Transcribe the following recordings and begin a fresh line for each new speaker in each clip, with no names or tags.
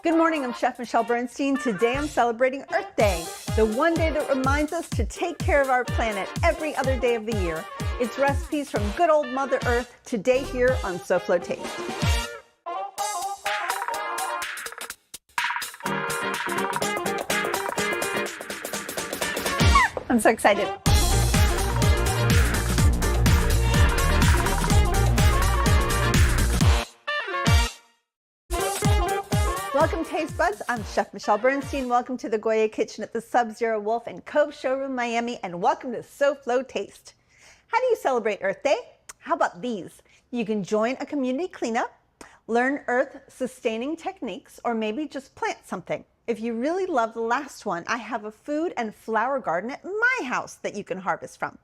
Good morning, I'm Chef Michelle Bernstein. Today I'm celebrating Earth Day, the one day that reminds us to take care of our planet every other day of the year. It's recipes from good old Mother Earth today here on SoFlo Taste. I'm so excited. Welcome Taste Buds, I'm Chef Michelle Bernstein. Welcome to the Goya Kitchen at the Sub-Zero Wolf and Cove Showroom, Miami, and welcome to SoFlo Taste. How do you celebrate Earth Day? How about these? You can join a community cleanup, learn earth-sustaining techniques, or maybe just plant something. If you really love the last one, I have a food and flower garden at my house that you can harvest from.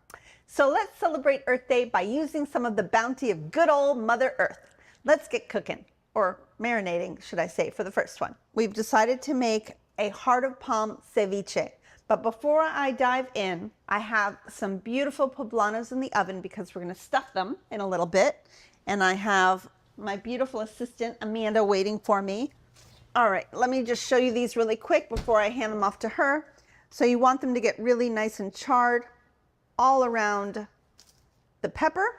So let's celebrate Earth Day by using some of the bounty of good old Mother Earth. Let's get cooking. Or marinating, should I say, for the first one. We've decided to make a heart of palm ceviche. But before I dive in, I have some beautiful poblanos in the oven because we're going to stuff them in a little bit. And I have my beautiful assistant, Amanda, waiting for me. All right, let me just show you these really quick before I hand them off to her. So you want them to get really nice and charred all around the pepper.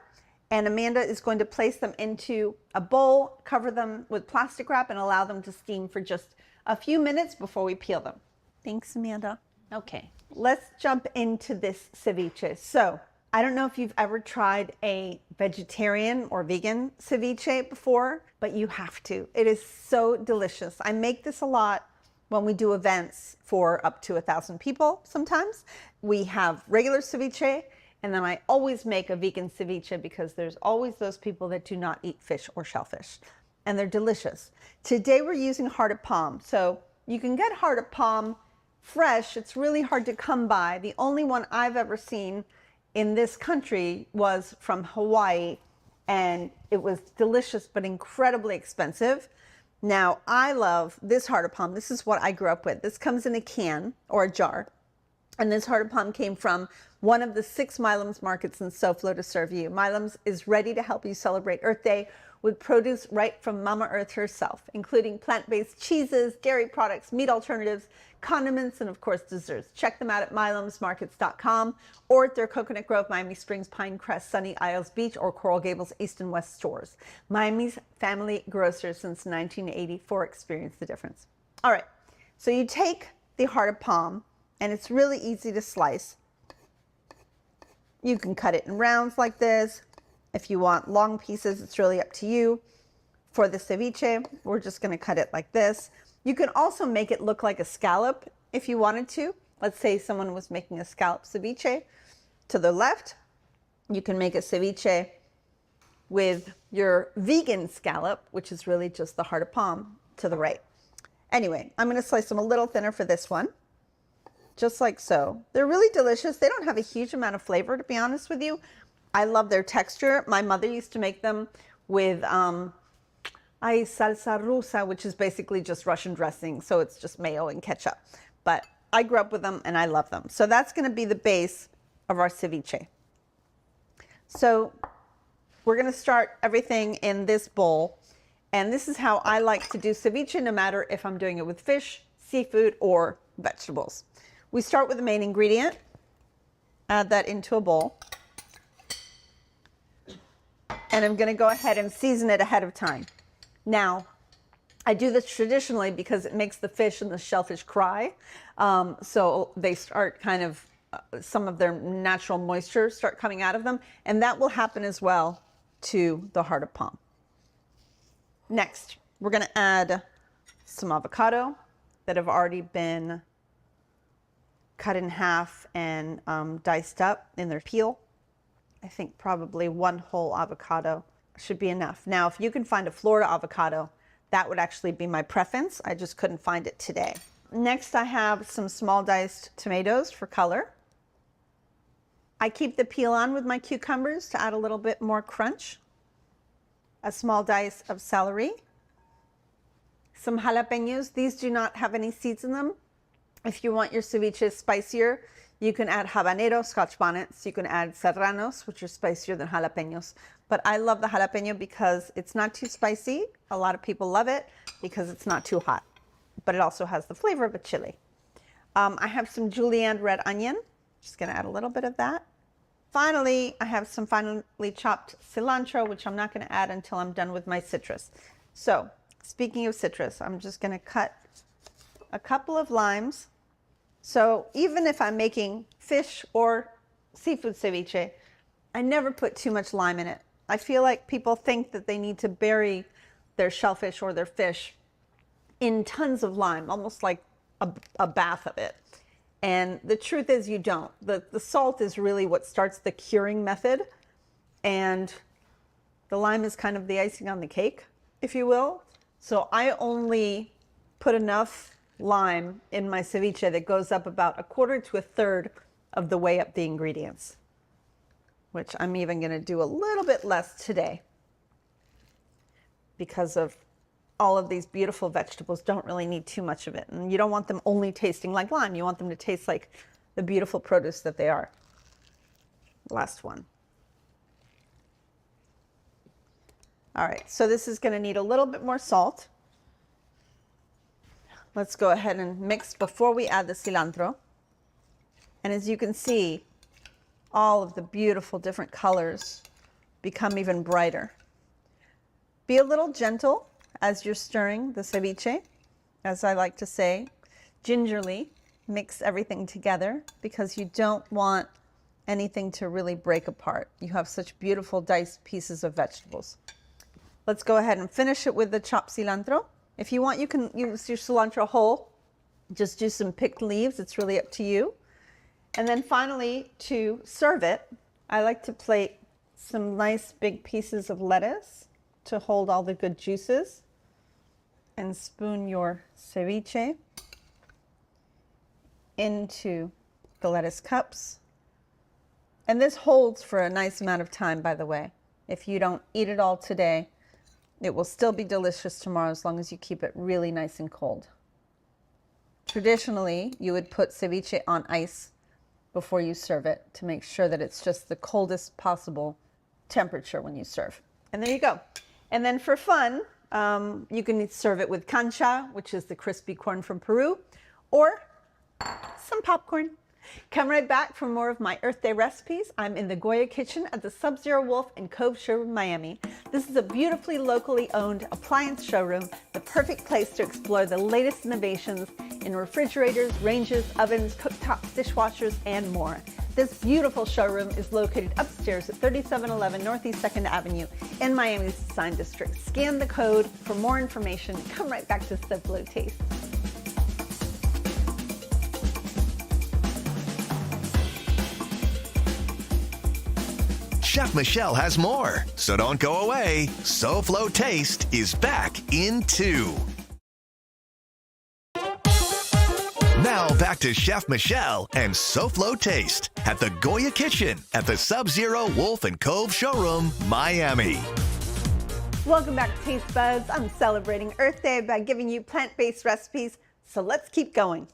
And Amanda is going to place them into a bowl, cover them with plastic wrap, and allow them to steam for just a few minutes before we peel them. Thanks, Amanda. Okay, let's jump into this ceviche. So, I don't know if you've ever tried a vegetarian or vegan ceviche before, but you have to. It is so delicious. I make this a lot when we do events for up to 1,000 people sometimes. We have regular ceviche, and then I always make a vegan ceviche because there's always those people that do not eat fish or shellfish. And they're delicious. Today we're using heart of palm. So you can get heart of palm fresh. It's really hard to come by. The only one I've ever seen in this country was from Hawaii. And it was delicious but incredibly expensive. Now I love this heart of palm. This is what I grew up with. This comes in a can or a jar. And this heart of palm came from one of the 6 Milam's markets in SoFlo to serve you. Milam's is ready to help you celebrate Earth Day with produce right from Mama Earth herself, including plant-based cheeses, dairy products, meat alternatives, condiments, and of course desserts. Check them out at milamsmarkets.com or at their Coconut Grove, Miami Springs, Pinecrest, Sunny Isles Beach, or Coral Gables East and West stores. Miami's family grocer since 1984. Experience the difference. All right, so you take the heart of palm, and it's really easy to slice. You can cut it in rounds like this. If you want long pieces, it's really up to you. For the ceviche, we're just going to cut it like this. You can also make it look like a scallop if you wanted to. Let's say someone was making a scallop ceviche. To the left, you can make a ceviche with your vegan scallop, which is really just the heart of palm, to the right. Anyway, I'm going to slice them a little thinner for this one. Just like so. They're really delicious. They don't have a huge amount of flavor, to be honest with you. I love their texture. My mother used to make them with salsa rusa, which is basically just Russian dressing. So it's just mayo and ketchup. But I grew up with them and I love them. So that's going to be the base of our ceviche. So we're going to start everything in this bowl. And this is how I like to do ceviche, no matter if I'm doing it with fish, seafood, or vegetables. We start with the main ingredient, add that into a bowl, and I'm going to go ahead and season it ahead of time. Now, I do this traditionally because it makes the fish and the shellfish cry, so they start kind of, some of their natural moisture start coming out of them, and that will happen as well to the heart of palm. Next, we're going to add some avocado that have already been cut in half and diced up in their peel. I think probably 1 whole avocado should be enough. Now, if you can find a Florida avocado, that would actually be my preference. I just couldn't find it today. Next, I have some small diced tomatoes for color. I keep the peel on with my cucumbers to add a little bit more crunch. A small dice of celery. Some jalapenos. These do not have any seeds in them. If you want your ceviche spicier, you can add habanero, Scotch bonnets. You can add serranos, which are spicier than jalapenos. But I love the jalapeno because it's not too spicy. A lot of people love it because it's not too hot. but it also has the flavor of a chili. I have some julienne red onion. Just gonna add a little bit of that. Finally, I have some finely chopped cilantro, which I'm not gonna add until I'm done with my citrus. So, speaking of citrus, I'm just gonna cut a couple of limes. So even if I'm making fish or seafood ceviche, I never put too much lime in it. I feel like people think that they need to bury their shellfish or their fish in tons of lime, almost like a bath of it. And the truth is you don't. The salt is really what starts the curing method, and the lime is kind of the icing on the cake, if you will. So I only put enough lime in my ceviche that goes up about 1/4 to 1/3 of the way up the ingredients, which I'm even going to do a little bit less today because of all of these beautiful vegetables don't really need too much of it. And you don't want them only tasting like lime. You want them to taste like the beautiful produce that they are. Last one. All right, so this is going to need a little bit more salt. Let's go ahead and mix before we add the cilantro. And as you can see, all of the beautiful different colors become even brighter. Be a little gentle as you're stirring the ceviche. As I like to say, gingerly mix everything together because you don't want anything to really break apart. You have such beautiful diced pieces of vegetables. Let's go ahead and finish it with the chopped cilantro. If you want, you can use your cilantro whole. Just do some picked leaves. It's really up to you. And then finally, to serve it, I like to plate some nice big pieces of lettuce to hold all the good juices, and spoon your ceviche into the lettuce cups. And this holds for a nice amount of time, by the way. If you don't eat it all today, it will still be delicious tomorrow as long as you keep it really nice and cold. Traditionally, you would put ceviche on ice before you serve it to make sure that it's just the coldest possible temperature when you serve. And there you go. And then for fun, you can serve it with cancha, which is the crispy corn from Peru, or some popcorn. Come right back for more of my Earth Day recipes. I'm in the Goya kitchen at the Sub-Zero Wolf and Cove showroom, Miami. This is a beautifully locally owned appliance showroom, the perfect place to explore the latest innovations in refrigerators, ranges, ovens, cooktops, dishwashers, and more. This beautiful showroom is located upstairs at 3711 Northeast 2nd Avenue in Miami's Design District. Scan the code for more information. Come right back to SoFlo Taste.
Chef Michelle has more, so don't go away. SoFlo Taste is back in 2. Now back to Chef Michelle and SoFlo Taste at the Goya Kitchen at the Sub-Zero Wolf and Cove showroom, Miami.
Welcome back to Taste Buds. I'm celebrating Earth Day by giving you plant-based recipes, so let's keep going.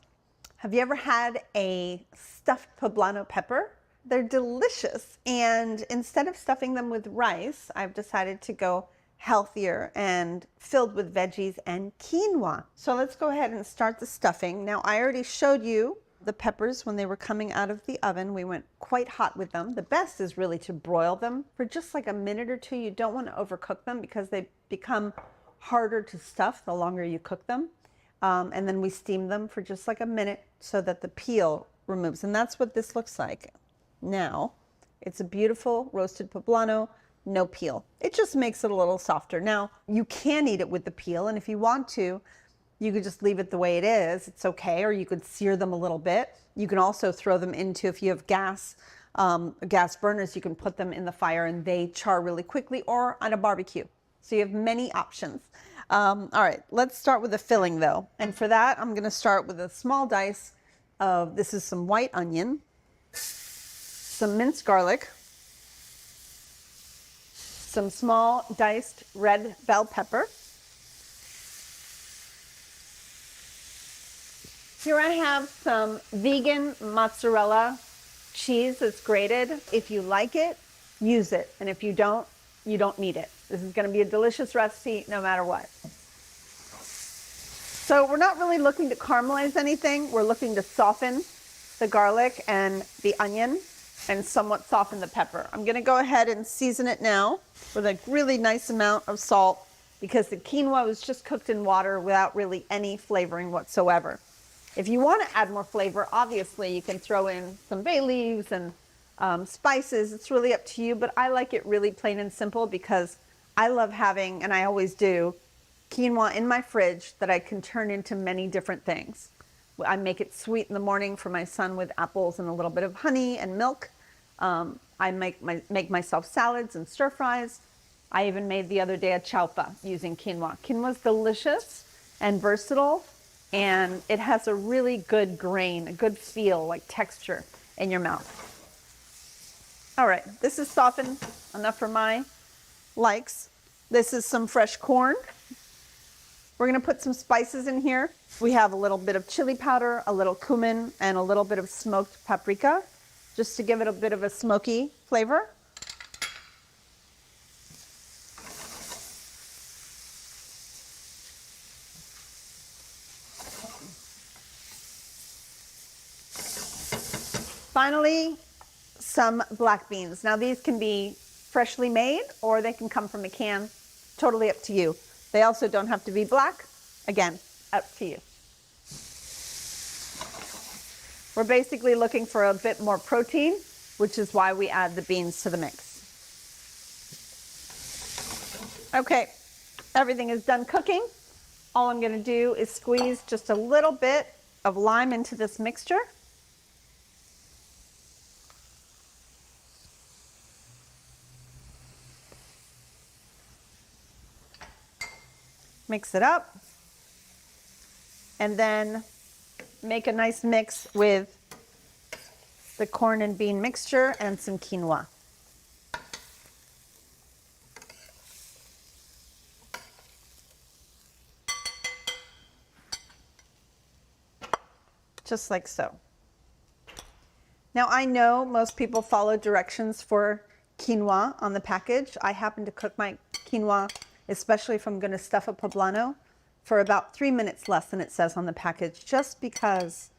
Have you ever had a stuffed poblano pepper? They're delicious, and instead of stuffing them with rice, I've decided to go healthier and filled with veggies and quinoa. So let's go ahead and start the stuffing. Now, I already showed you the peppers when they were coming out of the oven. We went quite hot with them. The best is really to broil them for just like a minute or two. You don't want to overcook them because they become harder to stuff the longer you cook them. And then we steam them for just like a minute so that the peel removes. And that's what this looks like. Now, it's a beautiful roasted poblano, no peel. It just makes it a little softer. Now, you can eat it with the peel, and if you want to, you could just leave it the way it is. It's okay, or you could sear them a little bit. You can also throw them into, if you have gas burners, you can put them in the fire and they char really quickly, or on a barbecue. So you have many options. All right, let's start with the filling though. And for that, I'm gonna start with a small dice of, this is some white onion, some minced garlic, some small diced red bell pepper. Here I have some vegan mozzarella cheese that's grated. If you like it, use it. And if you don't need it. This is going to be a delicious recipe no matter what. So we're not really looking to caramelize anything. We're looking to soften the garlic and the onion and somewhat soften the pepper. I'm gonna go ahead and season it now with a really nice amount of salt because the quinoa was just cooked in water without really any flavoring whatsoever. If you want to add more flavor, obviously you can throw in some bay leaves and spices. It's really up to you, but I like it really plain and simple because I love having, and I always do, quinoa in my fridge that I can turn into many different things. I make it sweet in the morning for my son with apples and a little bit of honey and milk. I make myself salads and stir fries. I even made the other day a chaufa using quinoa. Quinoa is delicious and versatile, and it has a really good grain, a good feel, like texture in your mouth. All right, this is softened enough for my likes. This is some fresh corn. We're gonna put some spices in here. We have a little bit of chili powder, a little cumin, and a little bit of smoked paprika, just to give it a bit of a smoky flavor. Finally, some black beans. Now these can be freshly made or they can come from a can, totally up to you. They also don't have to be black, again, up to you. We're basically looking for a bit more protein, which is why we add the beans to the mix. Okay, everything is done cooking. All I'm gonna do is squeeze just a little bit of lime into this mixture. Mix it up, and then make a nice mix with the corn and bean mixture and some quinoa. Just like so. Now I know most people follow directions for quinoa on the package. I happen to cook my quinoa, especially if I'm going to stuff a poblano, for about 3 minutes less than it says on the package, just because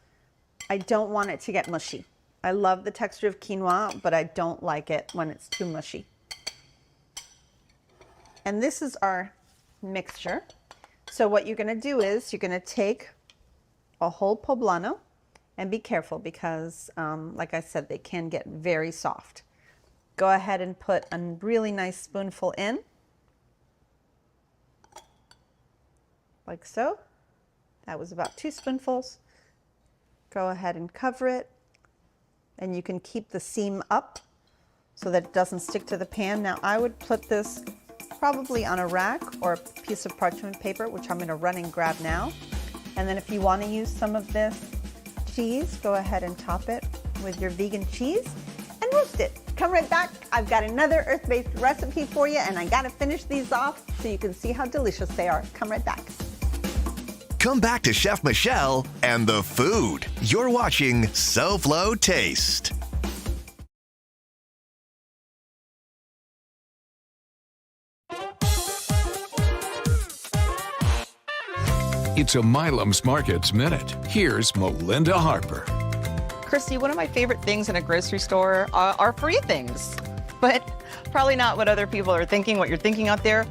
I don't want it to get mushy. I love the texture of quinoa, but I don't like it when it's too mushy. And this is our mixture. So what you're going to do is you're going to take a whole poblano, and be careful because, like I said, they can get very soft. Go ahead and put a really nice spoonful in. Like so. That was about 2 spoonfuls. Go ahead and cover it, and you can keep the seam up so that it doesn't stick to the pan. Now I would put this probably on a rack or a piece of parchment paper, which I'm going to run and grab now. And then if you want to use some of this cheese, go ahead and top it with your vegan cheese and roast it. Come right back. I've got another earth-based recipe for you, and I got to finish these off so you can see how delicious they are. Come right back.
Come back to Chef Michelle and the food. You're watching SoFlo Taste.
It's a Milam's Markets Minute. Here's Melinda Harper.
Christy, one of my favorite things in a grocery store are free things, but probably not what other people are thinking, what you're thinking out there.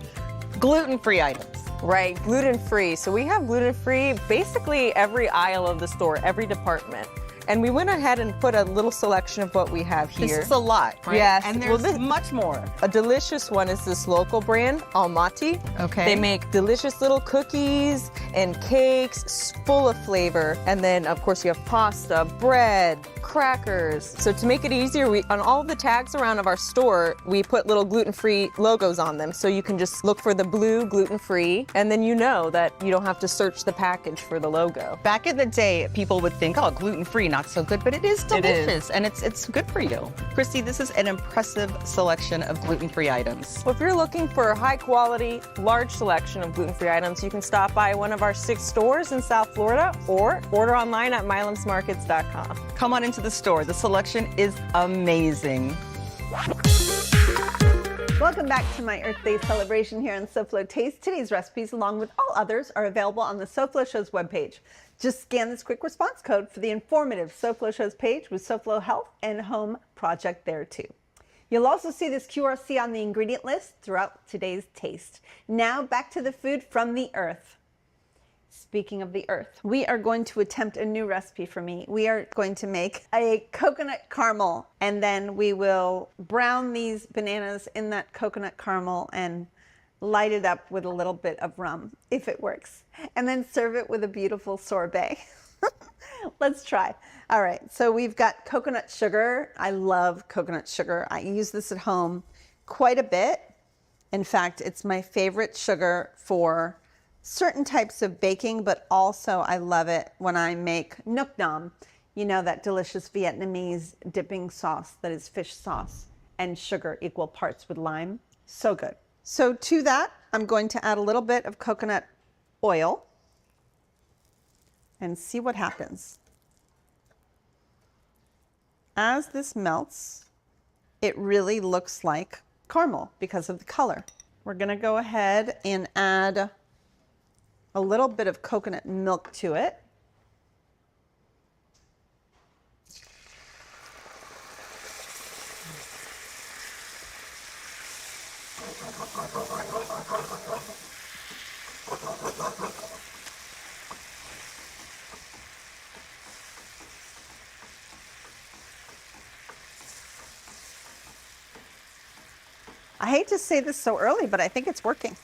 Gluten-free items.
Right, gluten-free. So we have gluten-free basically every aisle of the store, every department. And we went ahead and put a little selection of what we have here.
This is a lot, right?
Yes.
And there's much more.
A delicious one is this local brand, Almaty.
Okay.
They make delicious little cookies and cakes full of flavor. And then, of course, you have pasta, bread, crackers. So to make it easier, on all the tags around of our store, we put little gluten-free logos on them. So you can just look for the blue gluten-free, and then you know that you don't have to search the package for the logo.
Back in the day, people would think, oh, gluten-free, not so good, but it is delicious, and it's good for you. Christy, this is an impressive selection of gluten-free items.
Well, if you're looking for a high-quality, large selection of gluten-free items, you can stop by one of our 6 stores in South Florida or order online at milamsmarkets.com.
Come on into the store. The selection is amazing.
Welcome back to my Earth Day celebration here on SoFlo Taste. Today's recipes, along with all others, are available on the SoFlo Show's webpage. Just scan this quick response code for the informative SoFlo Show's page with SoFlo Health and Home project there too. You'll also see this QRC on the ingredient list throughout today's taste. Now back to the food from the earth. Speaking of the earth, we are going to attempt a new recipe for me. We are going to make a coconut caramel, and then we will brown these bananas in that coconut caramel and light it up with a little bit of rum, if it works, and then serve it with a beautiful sorbet. Let's try. All right, so we've got coconut sugar. I love coconut sugar. I use this at home quite a bit. In fact, it's my favorite sugar for certain types of baking, but also I love it when I make nuoc nam, you know, that delicious Vietnamese dipping sauce that is fish sauce and sugar equal parts with lime. So good. So to that, I'm going to add a little bit of coconut oil and see what happens. As this melts, it really looks like caramel because of the color. We're gonna go ahead and add a little bit of coconut milk to it. I hate to say this so early, but I think it's working.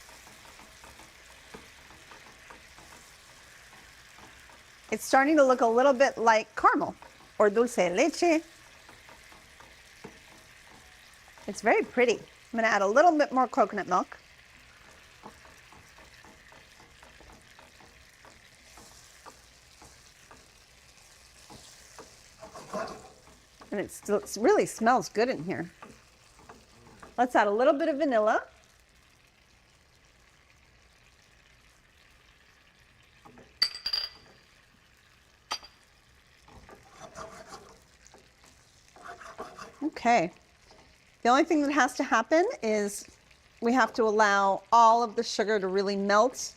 It's starting to look a little bit like caramel or dulce de leche. It's very pretty. I'm going to add a little bit more coconut milk. And it really smells good in here. Let's add a little bit of vanilla. Okay. The only thing that has to happen is we have to allow all of the sugar to really melt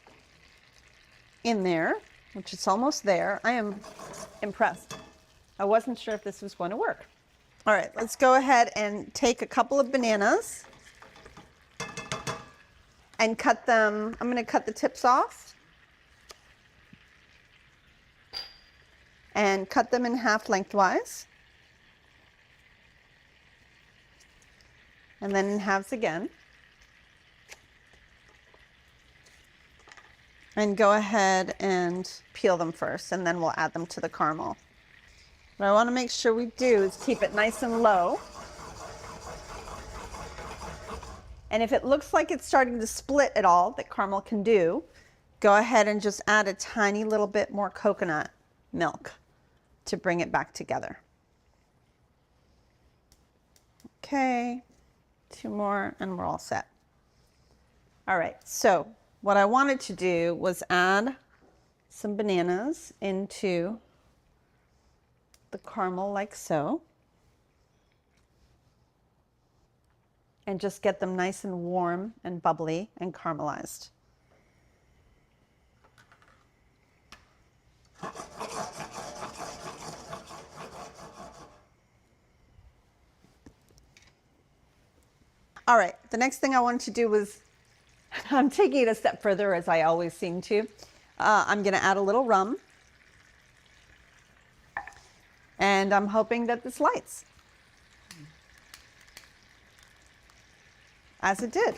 in there, which is almost there. I am impressed. I wasn't sure if this was going to work. All right, let's go ahead and take a couple of bananas and cut them. I'm going to cut the tips off and cut them in half lengthwise. And then in halves again. And go ahead and peel them first, and then we'll add them to the caramel. What I want to make sure we do is keep it nice and low. And if it looks like it's starting to split at all, that caramel can do, go ahead and just add a tiny little bit more coconut milk to bring it back together. Okay. 2 more and we're all set. All right, so what I wanted to do was add some bananas into the caramel like so, and just get them nice and warm and bubbly and caramelized. All right, the next thing I wanted to do was, I'm taking it a step further as I always seem to. I'm gonna add a little rum. And I'm hoping that this lights. As it did.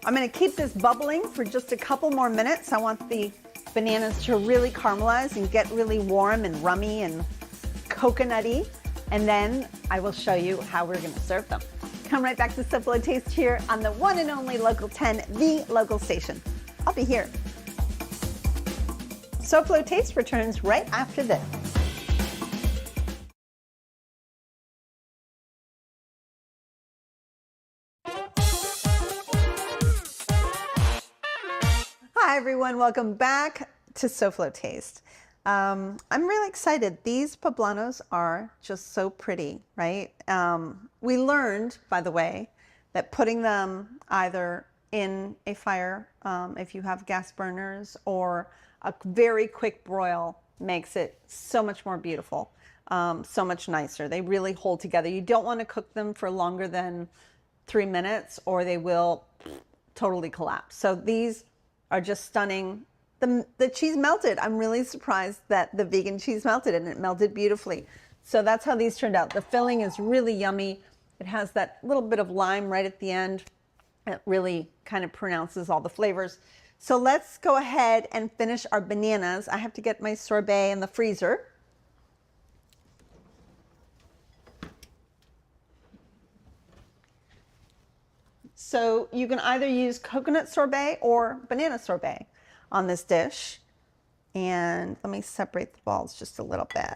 I'm gonna keep this bubbling for just a couple more minutes. I want the bananas to really caramelize and get really warm and rummy and coconutty. And then I will show you how we're gonna serve them. Come right back to SoFlo Taste here on the one and only Local 10, the local station. I'll be here. SoFlo Taste returns right after this. Hi everyone, welcome back to SoFlo Taste. I'm really excited. These poblanos are just so pretty, right? We learned, by the way, that putting them either in a fire, if you have gas burners, or a very quick broil makes it so much more beautiful, so much nicer. They really hold together. You don't want to cook them for longer than 3 minutes or they will totally collapse. So these are just stunning. The cheese melted. I'm really surprised that the vegan cheese melted, and it melted beautifully. So that's how these turned out. The filling is really yummy. It has that little bit of lime right at the end. It really kind of pronounces all the flavors. So let's go ahead and finish our bananas. I have to get my sorbet in the freezer. So you can either use coconut sorbet or banana sorbet on this dish. And let me separate the balls just a little bit.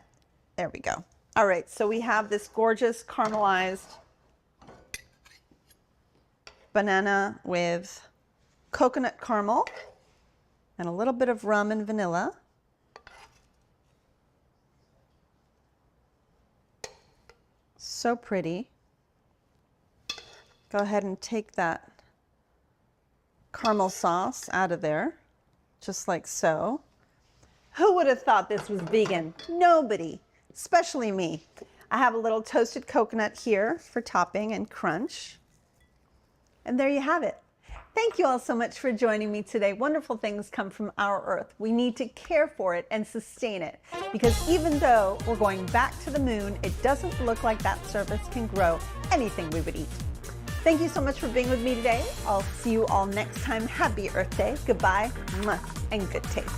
There we go. All right, so we have this gorgeous caramelized banana with coconut caramel and a little bit of rum and vanilla. So pretty. Go ahead and take that caramel sauce out of there, just like so. Who would have thought this was vegan? Nobody, especially me. I have a little toasted coconut here for topping and crunch. And there you have it. Thank you all so much for joining me today. Wonderful things come from our earth. We need to care for it and sustain it, because even though we're going back to the moon, it doesn't look like that surface can grow anything we would eat. Thank you so much for being with me today. I'll see you all next time. Happy Earth Day. Goodbye, and good taste.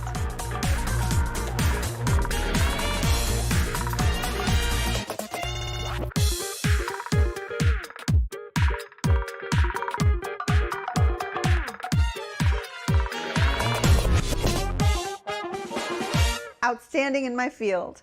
Outstanding in my field.